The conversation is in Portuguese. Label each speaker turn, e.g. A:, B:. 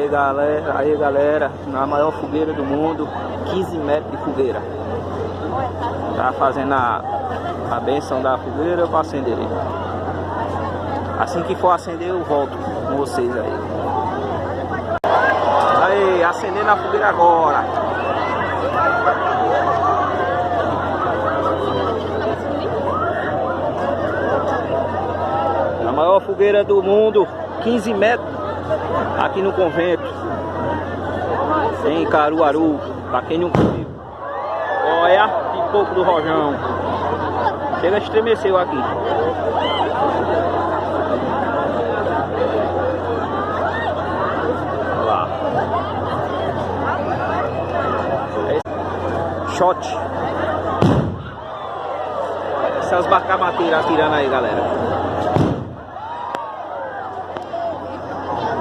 A: Aí galera, na maior fogueira do mundo, 15 metros de fogueira. Tá fazendo a benção da fogueira para acender. Assim que for acender eu volto com vocês aí. Aí, acendendo a fogueira agora. A maior fogueira do mundo, 15 metros, aqui no convento, em Caruaru, pra quem não viu. Olha, pipoco do Rojão. Chega, estremeceu aqui. Olha lá. Shot. Essas barcamateiras atirando aí, galera.